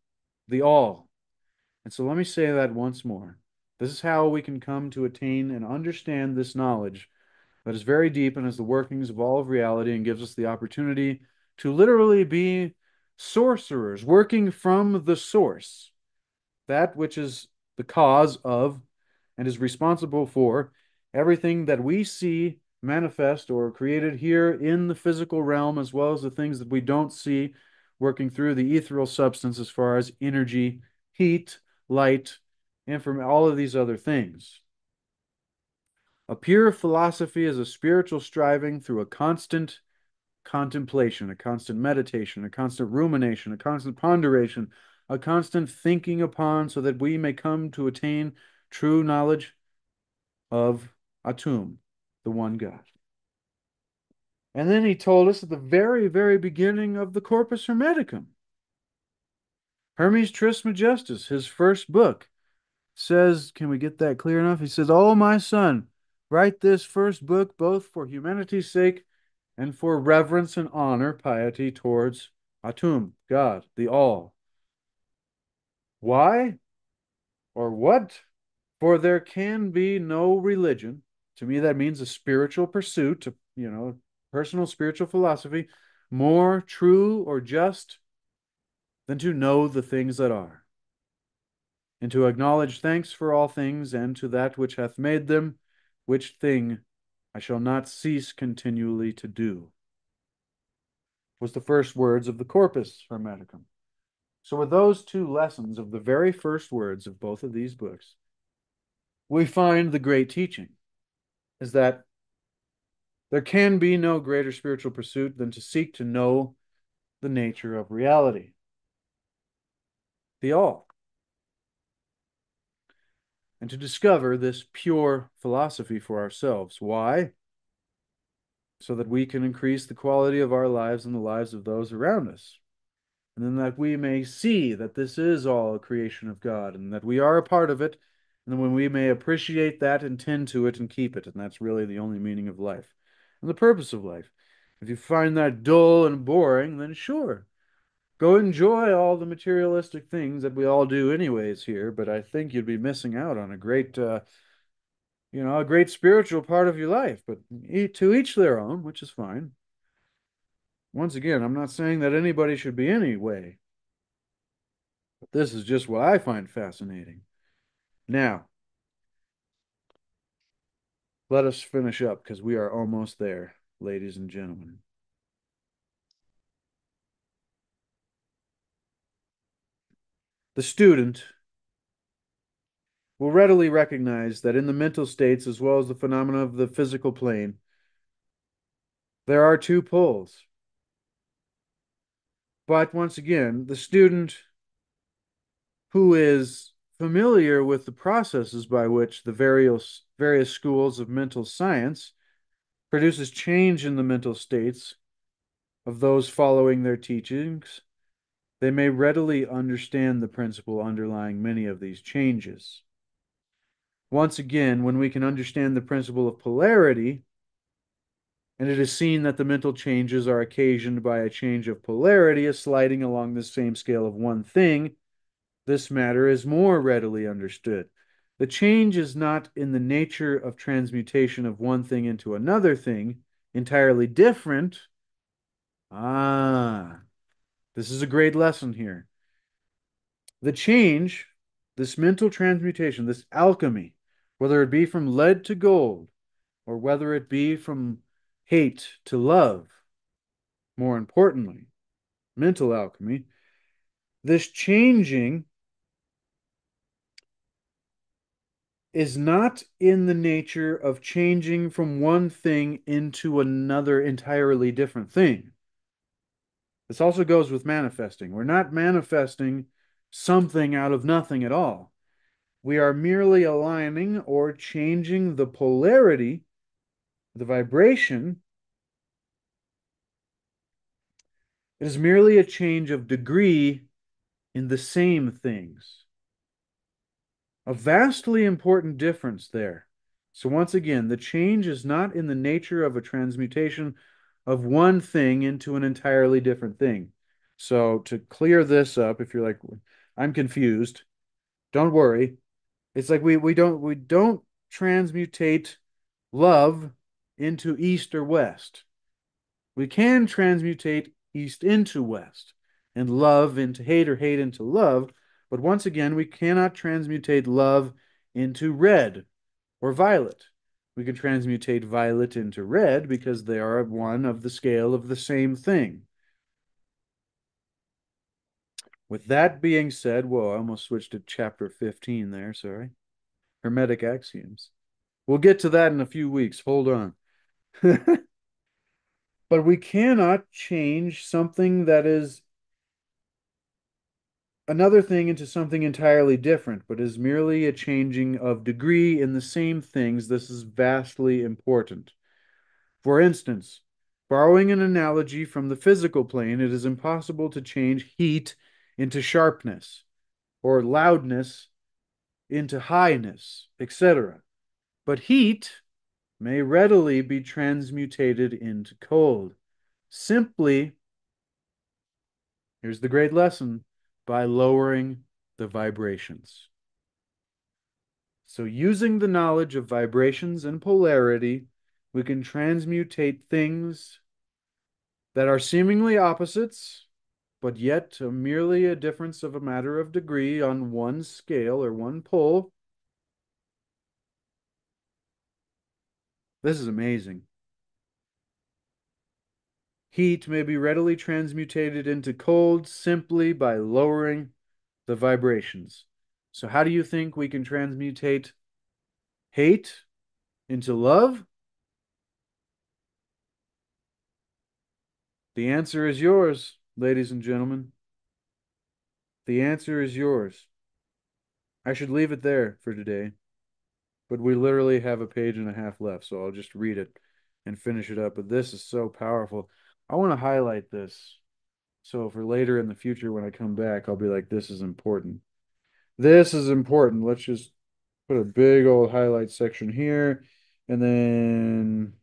the all. And so let me say that once more. This is how we can come to attain and understand this knowledge that is very deep and is the workings of all of reality and gives us the opportunity to literally be sorcerers, working from the source, that which is the cause of and is responsible for everything that we see manifest or created here in the physical realm, as well as the things that we don't see working through the ethereal substance as far as energy, heat, light, and from all of these other things. A pure philosophy is a spiritual striving through a constant contemplation, a constant meditation, a constant rumination, a constant ponderation, a constant thinking upon, so that we may come to attain true knowledge of Atum, the one God. And then he told us at the very, very beginning of the Corpus Hermeticum, Hermes Trismegistus, his first book, says, can we get that clear enough? He says, "Oh, my son, write this first book both for humanity's sake and for reverence and honor, piety towards Atum, God, the All. Why or what? For there can be no religion." To me, that means a spiritual pursuit, personal spiritual philosophy, more true or just than to know the things that are, and to acknowledge thanks for all things, and to that which hath made them, which thing I shall not cease continually to do, was the first words of the Corpus Hermeticum. So with those two lessons of the very first words of both of these books, we find the great teaching is that There can be no greater spiritual pursuit than to seek to know the nature of reality, the all, and to discover this pure philosophy for ourselves. Why? So that we can increase the quality of our lives and the lives of those around us. And then that we may see that this is all a creation of God and that we are a part of it. And then when we may appreciate that and tend to it and keep it. And that's really the only meaning of life and the purpose of life. If you find that dull and boring, then sure, go enjoy all the materialistic things that we all do anyways here. But I think you'd be missing out on a great, a great spiritual part of your life. But to each their own, which is fine. Once again, I'm not saying that anybody should be any way. But this is just what I find fascinating. Now, let us finish up because we are almost there, ladies and gentlemen. The student will readily recognize that in the mental states, as well as the phenomena of the physical plane, there are two poles. But once again, the student who is familiar with the processes by which the various schools of mental science produces change in the mental states of those following their teachings, they may readily understand the principle underlying many of these changes. Once again, when we can understand the principle of polarity, and it is seen that the mental changes are occasioned by a change of polarity, a sliding along the same scale of one thing, this matter is more readily understood. The change is not in the nature of transmutation of one thing into another thing, entirely different. Ah, this is a great lesson here. The change, this mental transmutation, this alchemy, whether it be from lead to gold, or whether it be from hate to love, more importantly, mental alchemy, this changing is not in the nature of changing from one thing into another entirely different thing. This also goes with manifesting. We're not manifesting something out of nothing at all. We are merely aligning or changing the polarity, the vibration. It is merely a change of degree in the same things. A vastly important difference there. So once again, the change is not in the nature of a transmutation of one thing into an entirely different thing. So to clear this up, if you're like, I'm confused, don't worry. It's like we don't transmutate love into east or west. We can transmutate east into west and love into hate or hate into love, but once again, we cannot transmutate love into red or violet. We can transmutate violet into red because they are one of the scale of the same thing. With that being said, whoa, I almost switched to chapter 15 there, sorry. Hermetic axioms. We'll get to that in a few weeks. Hold on. But we cannot change something that is another thing into something entirely different, but is merely a changing of degree in the same things. This is vastly important. For instance, borrowing an analogy from the physical plane, it is impossible to change heat into sharpness or loudness into highness, etc. But heat may readily be transmutated into cold. Simply, here's the great lesson, by lowering the vibrations. So using the knowledge of vibrations and polarity, we can transmutate things that are seemingly opposites, but yet merely a difference of a matter of degree on one scale or one pole. This is amazing. Heat may be readily transmutated into cold simply by lowering the vibrations. So how do you think we can transmutate hate into love? The answer is yours, ladies and gentlemen. The answer is yours. I should leave it there for today, but we literally have a page and a half left, so I'll just read it and finish it up. But this is so powerful. I want to highlight this. So for later in the future, when I come back, I'll be like, this is important. This is important. Let's just put a big old highlight section here. And then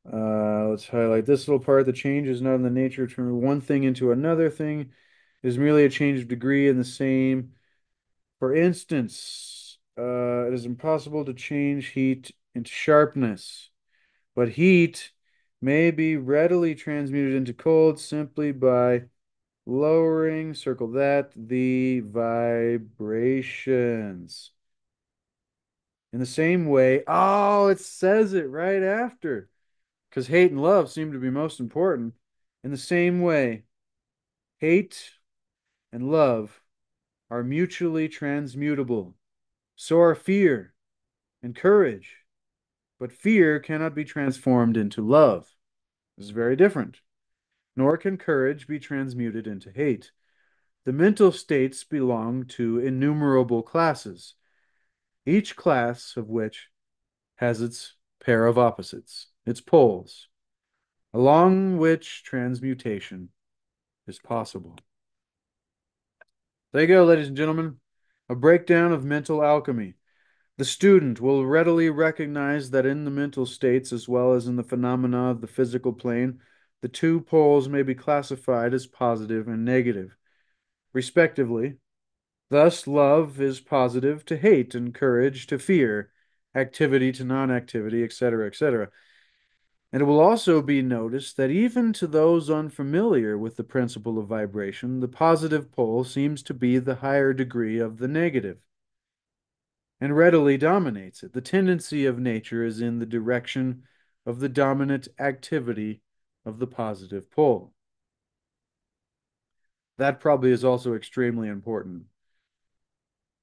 let's highlight this little part. The change is not in the nature to turn one thing into another thing. It is merely a change of degree in the same. For instance, it is impossible to change heat into sharpness, but heat may be readily transmuted into cold simply by lowering, circle that, the vibrations. In the same way, oh, it says it right after, because hate and love seem to be most important. In the same way, hate and love are mutually transmutable. So are fear and courage. But fear cannot be transformed into love. This is very different. Nor can courage be transmuted into hate. The mental states belong to innumerable classes, each class of which has its pair of opposites, its poles, along which transmutation is possible. There you go, ladies and gentlemen. A breakdown of mental alchemy. The student will readily recognize that in the mental states, as well as in the phenomena of the physical plane, the two poles may be classified as positive and negative, respectively. Thus, love is positive to hate and courage to fear, activity to non-activity, etc., etc. And it will also be noticed that even to those unfamiliar with the principle of vibration, the positive pole seems to be the higher degree of the negative and readily dominates it. The tendency of nature is in the direction of the dominant activity of the positive pole. That probably is also extremely important.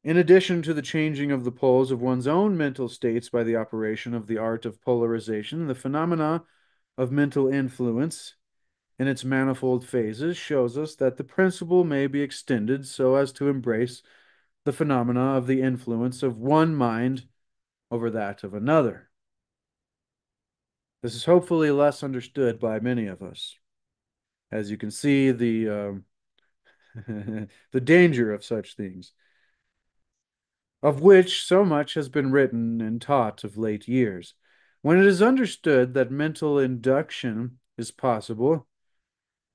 In addition to the changing of the poles of one's own mental states by the operation of the art of polarization, the phenomena of mental influence in its manifold phases shows us that the principle may be extended so as to embrace the phenomena of the influence of one mind over that of another. This is hopefully less understood by many of us. As you can see, the danger of such things, of which so much has been written and taught of late years. When it is understood that mental induction is possible,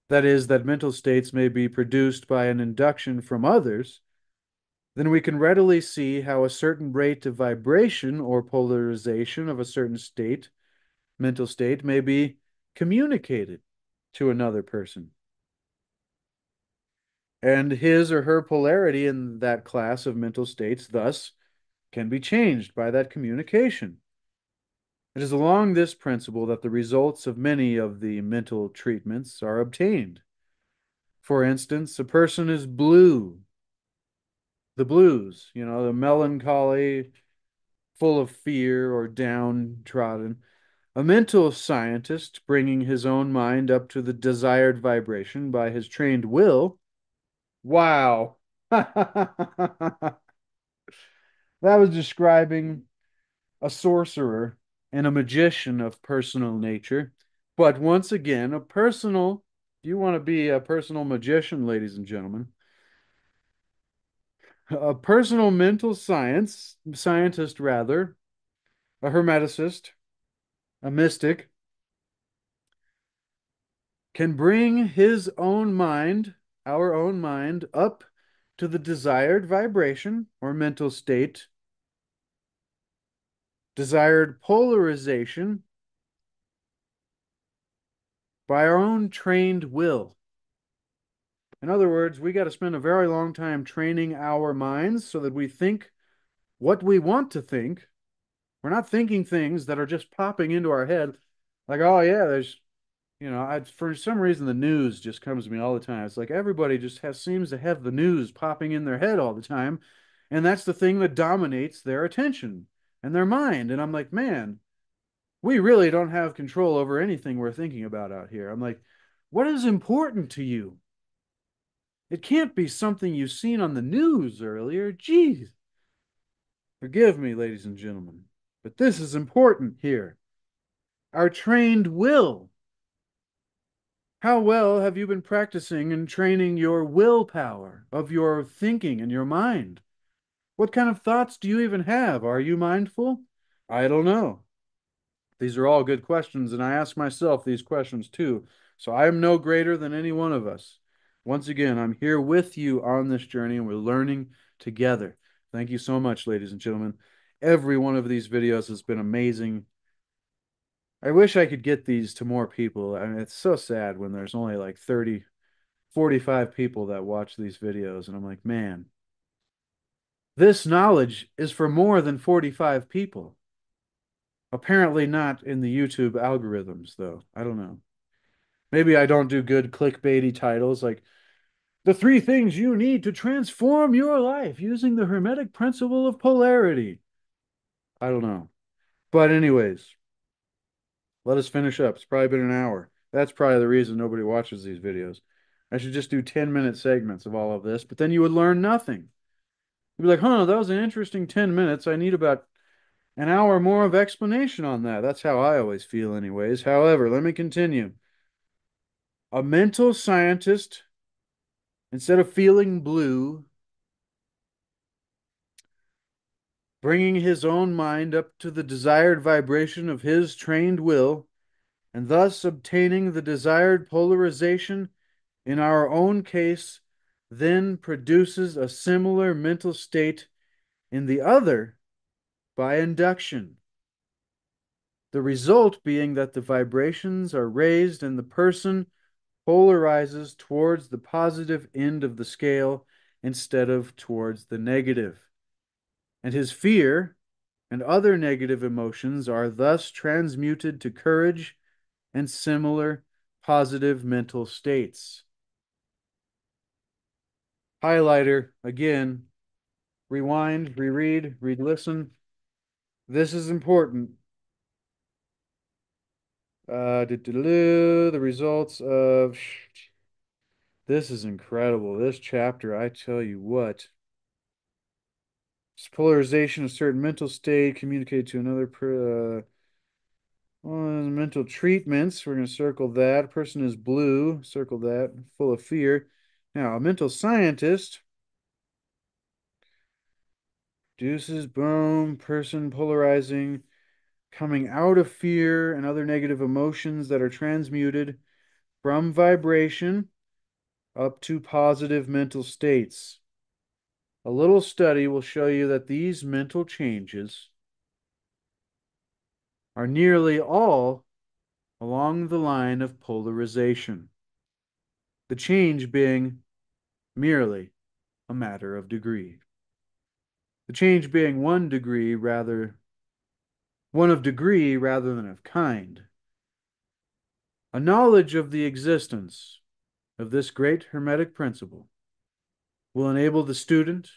that is, that mental states may be produced by an induction from others, then we can readily see how a certain rate of vibration or polarization of a certain state, mental state, may be communicated to another person. And his or her polarity in that class of mental states thus can be changed by that communication. It is along this principle that the results of many of the mental treatments are obtained. For instance, a person is blue, the blues, the melancholy, full of fear or downtrodden. A mental scientist, bringing his own mind up to the desired vibration by his trained will. Wow. That was describing a sorcerer and a magician of personal nature. But once again, if you want to be a personal magician, ladies and gentlemen, a personal mental scientist rather, a hermeticist, a mystic, can bring his own mind, our own mind, up to the desired vibration or mental state, desired polarization by our own trained will. In other words, we got to spend a very long time training our minds so that we think what we want to think. We're not thinking things that are just popping into our head like, oh, yeah, for some reason the news just comes to me all the time. It's like everybody just seems to have the news popping in their head all the time, and that's the thing that dominates their attention and their mind. And I'm like, man, we really don't have control over anything we're thinking about out here. I'm like, what is important to you? It can't be something you've seen on the news earlier. Geez. Forgive me, ladies and gentlemen, but this is important here. Our trained will. How well have you been practicing and training your willpower of your thinking and your mind? What kind of thoughts do you even have? Are you mindful? I don't know. These are all good questions, and I ask myself these questions too. So I am no greater than any one of us. Once again, I'm here with you on this journey, and we're learning together. Thank you so much, ladies and gentlemen. Every one of these videos has been amazing. I wish I could get these to more people. I mean, it's so sad when there's only like 30, 45 people that watch these videos, and I'm like, man, this knowledge is for more than 45 people. Apparently not in the YouTube algorithms, though. I don't know. Maybe I don't do good clickbaity titles like the three things you need to transform your life using the Hermetic principle of polarity. I don't know. But, anyways, let us finish up. It's probably been an hour. That's probably the reason nobody watches these videos. I should just do 10-minute segments of all of this, but then you would learn nothing. You'd be like, huh, that was an interesting 10 minutes. I need about an hour more of explanation on that. That's how I always feel, anyways. However, let me continue. A mental scientist, instead of feeling blue, bringing his own mind up to the desired vibration of his trained will, and thus obtaining the desired polarization in our own case, then produces a similar mental state in the other by induction. The result being that the vibrations are raised and the person polarizes towards the positive end of the scale instead of towards the negative. And his fear and other negative emotions are thus transmuted to courage and similar positive mental states. Highlighter, again, rewind, reread, read, listen. This is important. The results of this is incredible. This chapter, I tell you what. Polarization of certain mental state communicated to another mental treatments. We're going to circle that. Person is blue. Circle that. Full of fear. Now, a mental scientist. Deuces, boom. Person polarizing. Coming out of fear and other negative emotions that are transmuted from vibration up to positive mental states. A little study will show you that these mental changes are nearly all along the line of polarization, the change being merely a matter of degree. The change being one of degree rather than of kind. A knowledge of the existence of this great Hermetic principle will enable the student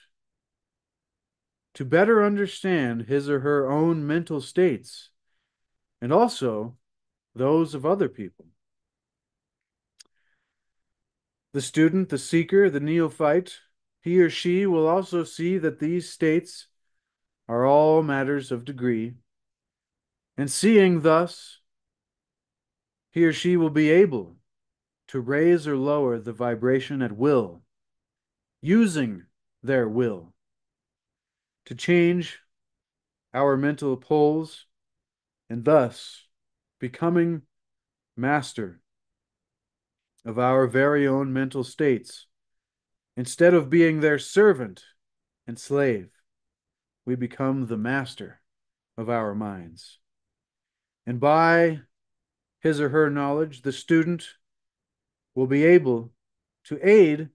to better understand his or her own mental states and also those of other people. The student, the seeker, the neophyte, he or she will also see that these states are all matters of degree, and seeing thus, he or she will be able to raise or lower the vibration at will, using their will to change our mental poles and thus becoming master of our very own mental states. Instead of being their servant and slave, we become the master of our minds. And by his or her knowledge, the student will be able to aid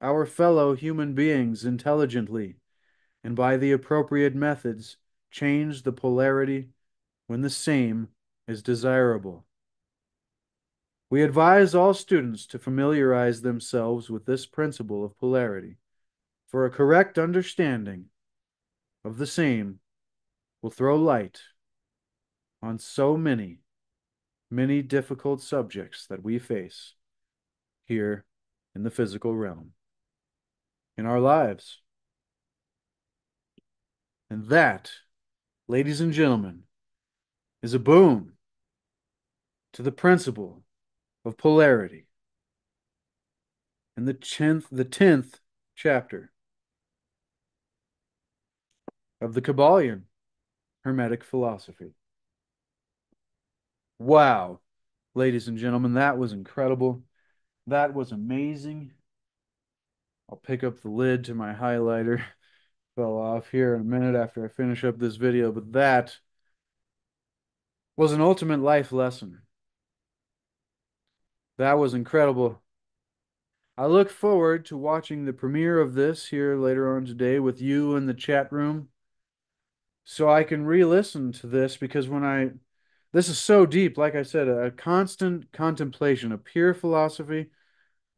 our fellow human beings intelligently and by the appropriate methods change the polarity when the same is desirable. We advise all students to familiarize themselves with this principle of polarity, for a correct understanding of the same will throw light on so many, many difficult subjects that we face here in the physical realm, in our lives. And that, ladies and gentlemen, is a boon to the principle of polarity in the tenth chapter of the Kybalion Hermetic philosophy. Wow, ladies and gentlemen, that was incredible. That was amazing. I'll pick up the lid to my highlighter. Fell off here in a minute after I finish up this video, but that was an ultimate life lesson. That was incredible. I look forward to watching the premiere of this here later on today with you in the chat room so I can re-listen to this because this is so deep, like I said, a constant contemplation, a pure philosophy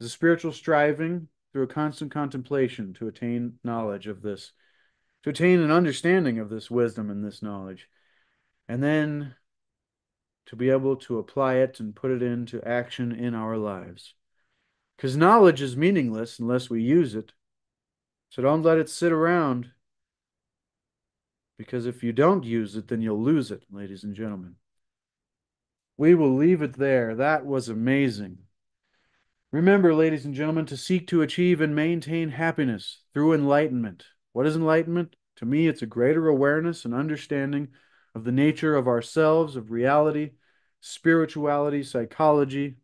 is a spiritual striving through a constant contemplation to attain knowledge of this, to attain an understanding of this wisdom and this knowledge, and then to be able to apply it and put it into action in our lives. Because knowledge is meaningless unless we use it. So don't let it sit around, because if you don't use it, then you'll lose it, ladies and gentlemen. We will leave it there. That was amazing. Remember, ladies and gentlemen, to seek to achieve and maintain happiness through enlightenment. What is enlightenment? To me, it's a greater awareness and understanding of the nature of ourselves, of reality, spirituality, psychology,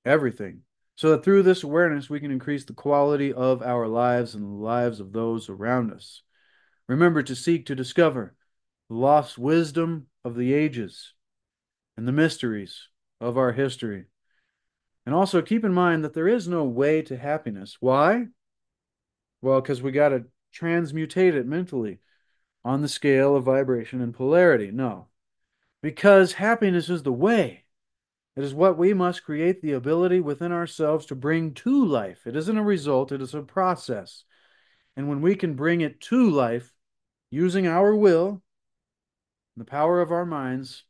everything. So that through this awareness, we can increase the quality of our lives and the lives of those around us. Remember to seek to discover the lost wisdom of the ages and the mysteries of our history. And also keep in mind that there is no way to happiness. Why? Well, because we got to transmutate it mentally on the scale of vibration and polarity. No, because happiness is the way. It is what we must create the ability within ourselves to bring to life. It isn't a result, it is a process. And when we can bring it to life using our will, the power of our minds,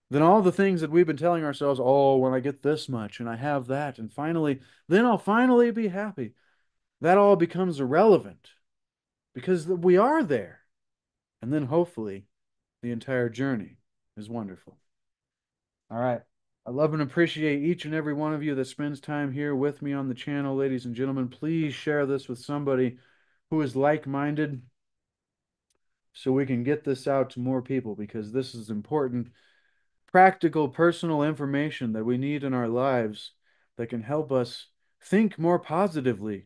then all the things that we've been telling ourselves, oh, when I get this much and I have that, and then I'll finally be happy, that all becomes irrelevant because we are there. And then hopefully the entire journey is wonderful. All right. I love and appreciate each and every one of you that spends time here with me on the channel, ladies and gentlemen. Please share this with somebody who is like-minded so we can get this out to more people because this is important, practical, personal information that we need in our lives that can help us think more positively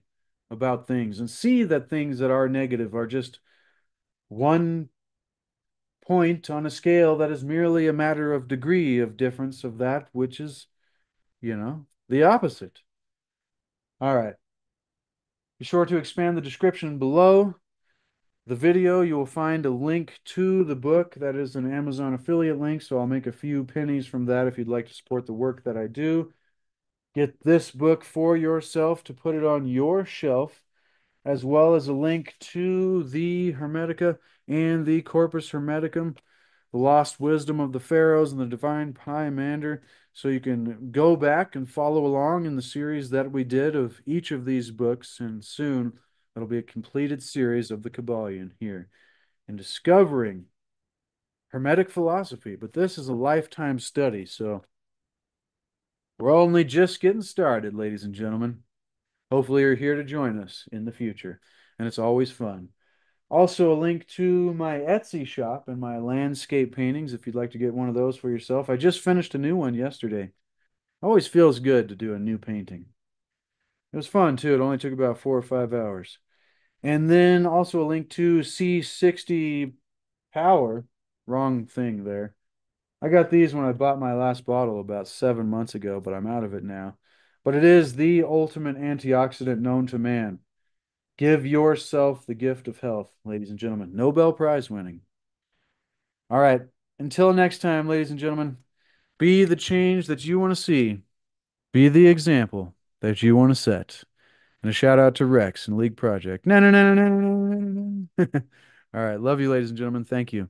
about things and see that things that are negative are just one point on a scale that is merely a matter of degree of difference of that which is, the opposite. All right. Be sure to expand the description below the video. You will find a link to the book that is an Amazon affiliate link, so I'll make a few pennies from that if you'd like to support the work that I do. Get this book for yourself to put it on your shelf, as well as a link to the Hermetica and the Corpus Hermeticum, the lost wisdom of the pharaohs and the divine Pymander, so you can go back and follow along in the series that we did of each of these books, and soon it'll be a completed series of the Kybalion here in discovering Hermetic philosophy. But this is a lifetime study, so we're only just getting started, ladies and gentlemen. Hopefully you're here to join us in the future, and it's always fun. Also, a link to my Etsy shop and my landscape paintings if you'd like to get one of those for yourself. I just finished a new one yesterday. Always feels good to do a new painting. It was fun too. It only took about 4 or 5 hours. And then also a link to C60 Power. Wrong thing there. I got these when I bought my last bottle about 7 months ago, but I'm out of it now. But it is the ultimate antioxidant known to man. Give yourself the gift of health, ladies and gentlemen. Nobel Prize winning. All right. Until next time, ladies and gentlemen, be the change that you want to see. Be the example that you want to set. And a shout out to Rex and League Project. No, no, no, no, no, no, no, no. All right. Love you, ladies and gentlemen. Thank you.